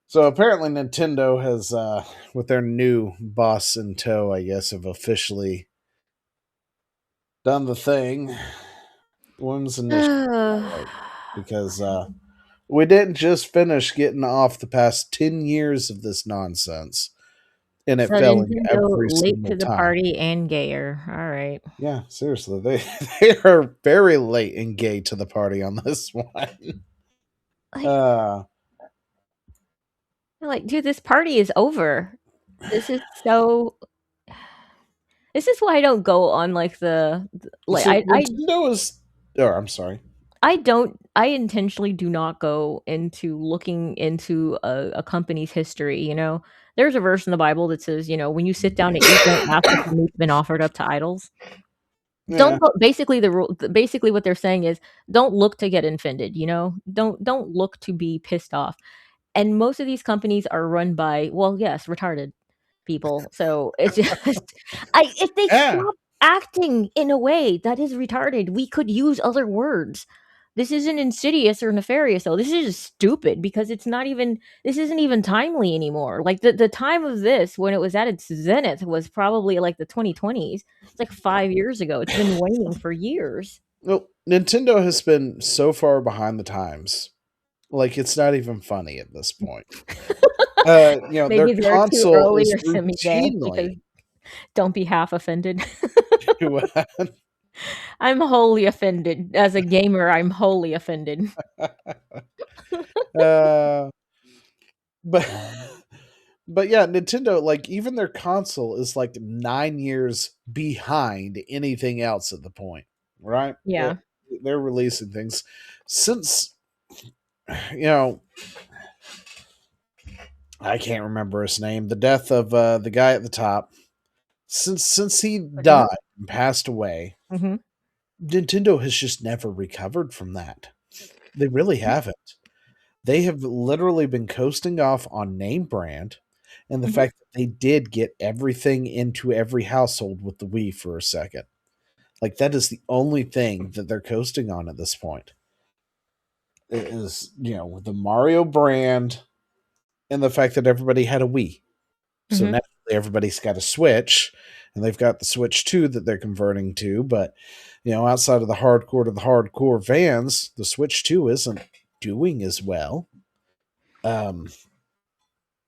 So apparently Nintendo has, with their new boss in tow, I guess, have officially done the thing. Women's initiative, right? Because we didn't just finish getting off the past 10 years of this nonsense, and it So failing Nintendo every late single to the time. party and gayer. All right. Yeah, seriously, they they are very late and gay to the party on this one. Like, Uh, like, dude, this party is over. This is so. This is why I don't go on like like so Nintendo is. Oh, I'm sorry. I don't I intentionally do not go into looking into a company's history, you know? There's a verse in the Bible that says, you know, "When you sit down to eat, don't ask if the meat's been offered up to idols." Yeah, Don't go basically the rule basically what they're saying is, don't look to get offended, you know? Don't look to be pissed off. And most of these companies are run by, well, yes, retarded people. So it's just I if they yeah. stop acting in a way that is retarded, we could use other words. This isn't insidious or nefarious though. This is just stupid because it's not even this isn't even timely anymore. Like the time of this when it was at its zenith was probably like the 2020s. It's like 5 years ago. It's been waning for years. Well, Nintendo has been so far behind the times. Like it's not even funny at this point. Their Maybe they're too console early is or semi-gay because routinely. don't be half offended. I'm wholly offended. As a gamer, I'm wholly offended. uh, but but yeah, Nintendo, like even their console is like 9 years behind anything else at the point, right? Yeah. They're releasing things since you know I can't remember his name. The death of the guy at the top. Since he Kojima? died and passed away, Mhm. Nintendo has just never recovered from that. They really haven't. They have literally been coasting off on name brand and the Mhm. fact that they did get everything into every household with the Wii for a second. Like that is the only thing that they're coasting on at this point. It is, with the Mario brand and the fact that everybody had a Wii. So Mhm. naturally everybody's got a Switch and they've got the Switch 2 that they're converting to, but outside of the hardcore to the hardcore fans, the Switch 2 isn't doing as well. Um as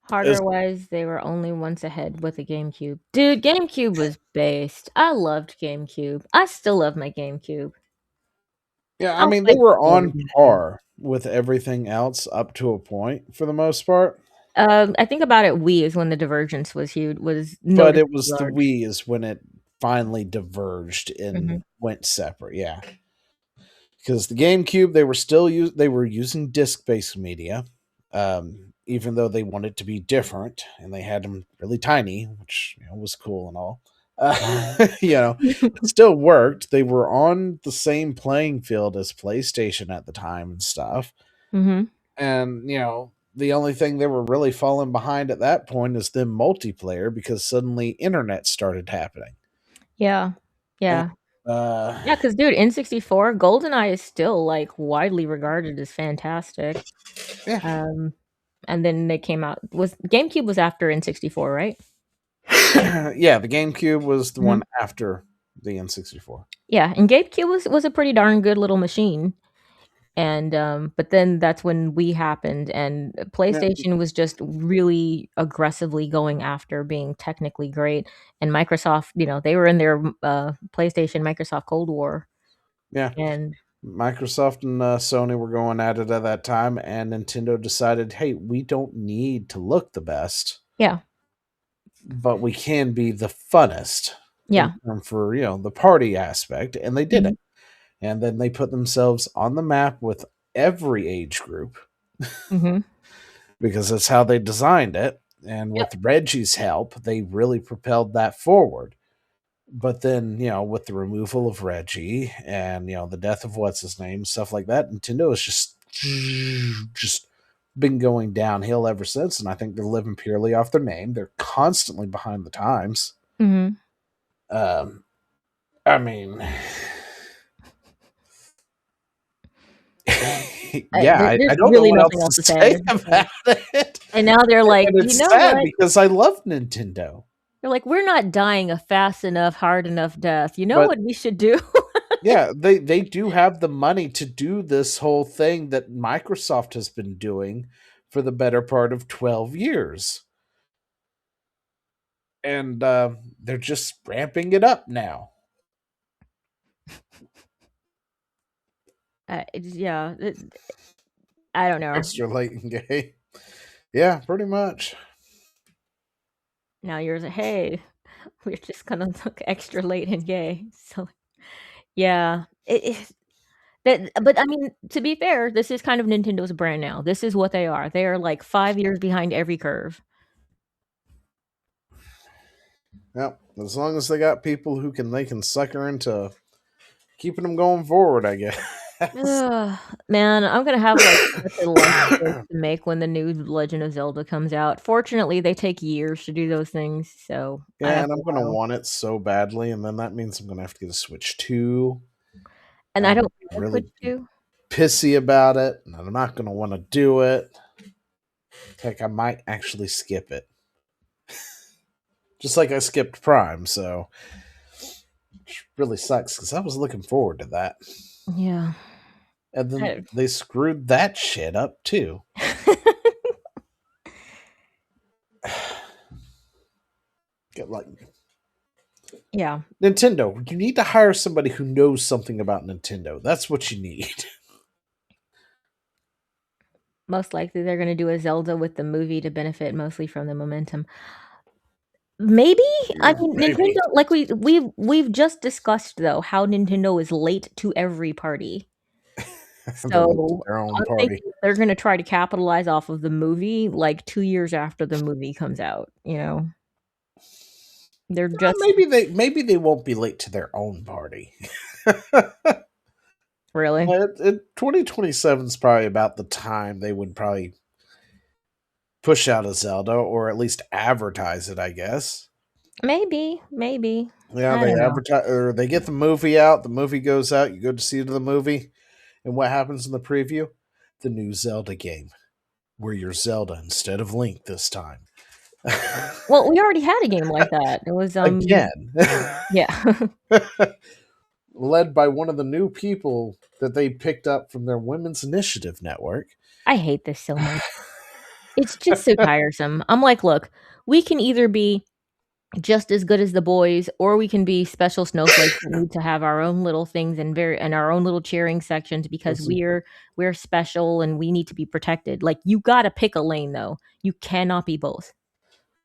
Hardware-wise, they were only once ahead with the GameCube. Dude, GameCube was based. I loved GameCube. I still love my GameCube. Yeah, I I'll mean, they fight were people over on GameCube. par with everything else up to a point for the most part, I think about it, Wii is when the divergence was huge, was but noticeably it was the large. Wii is when it finally diverged Mhm. and went separate. Yeah, because the GameCube they were using disc-based media, even though they wanted to be different and they had them really tiny, which was cool and all. It still worked. They were on the same playing field as PlayStation at the time and stuff. Mhm. And, the only thing they were really falling behind at that point is the multiplayer because suddenly internet started happening. Yeah. And Yeah. uh Yeah, because dude, N64, GoldenEye is still, like, widely regarded as fantastic. yeah. Um, and then they came out was GameCube was after N64, right? Yeah, the GameCube was the Mhm. one after the N64. Yeah, and GameCube was a pretty darn good little machine, and, but then that's when Wii happened, and Yeah, PlayStation was just really aggressively going after being technically great, and Microsoft, they were in their, PlayStation Microsoft Cold War, yeah. and Microsoft and Sony were going at it at that time, and Nintendo decided, hey, we don't need to look the best, yeah, but we can be the funnest in yeah. term for the party aspect, and they did Mhm, it. And then they put themselves on the map with every age group mhm. because that's how they designed it. And Yep. with Reggie's help, they really propelled that forward. But then, with the removal of Reggie and the death of what's his name, stuff like that, Nintendo has just been going downhill ever since. And I think they're living purely off their name. They're constantly behind the times. Mhm. Um, I mean, Yeah, I There's don't know really what else nothing to else to say. say about it. And now they're like, And "You it's know sad what?" because I love Nintendo. They're like, "We're not dying a fast enough, hard enough death. You know But what we should do?" yeah, they do have the money to do this whole thing that Microsoft has been doing for the better part of 12 years. And they're just ramping it up now. Yeah, I don't know. Extra late and gay. Yeah, pretty much. Now you're like, "Hey, we're just gonna look extra late and gay." So, yeah, but I mean, to be fair, this is kind of Nintendo's brand now. This is what they are. They are like 5 years behind every curve. Yep. As long as they got people who can they can sucker into keeping them going forward, I guess. Ugh, man, I'm gonna have, like, such a lunch list to make when the new Legend of Zelda comes out. Fortunately, they take years to do those things, so I Yeah, have and a I'm gonna while. want it so badly, and then that means I'm gonna have to get a Switch 2. And And I I'm don't gonna have a Switch really be 2. pissy about it, and I'm not gonna want to do it. Heck, I might actually skip it. Just like I skipped Prime, so which really sucks because I was looking forward to that. Yeah. And then I they screwed that shit up too. Get like Yeah. Nintendo, you need to hire somebody who knows something about Nintendo. That's what you need. Most likely, they're gonna do a Zelda with the movie to benefit mostly from the momentum. Maybe? I mean, Nintendo Maybe. like, we've just discussed, though, how Nintendo is late to every party. They're late to So, their own I'm party. thinking they're gonna try to capitalize off of the movie, like, 2 years after the movie comes out, you know? They're Well, just maybe they won't be late to their own party. really? 2027 is probably about the time they would probably push out a Zelda or at least advertise it, I guess. Maybe, maybe. Yeah, I they don't know. advertise or they get the movie out, the movie goes out, you go to see the movie, and what happens in the preview? The new Zelda game, where you're Zelda instead of Link this time. Well, we already had a game like that. It was, Again. yeah. Led by one of the new people that they picked up from their Women's Initiative network. I hate this so much. It's just so tiresome. I'm like, "Look, we can either be just as good as the boys, or we can be special snowflakes that need to have our own little things and our own little cheering sections because This is- we're special and we need to be protected." Like, you gotta pick a lane, though. You cannot be both.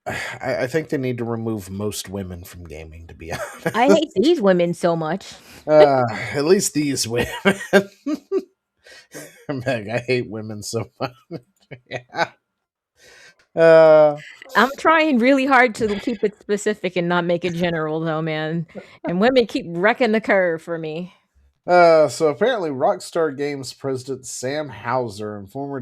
I think they need to remove most women from gaming, to be I hate honest. these women so much. At least these women. Meg, I hate women so much. Yeah. Uh, I'm trying really hard to keep it specific and not make it general, though, man, and women keep wrecking the curve for me. so apparently Rockstar Games president Sam Hauser and former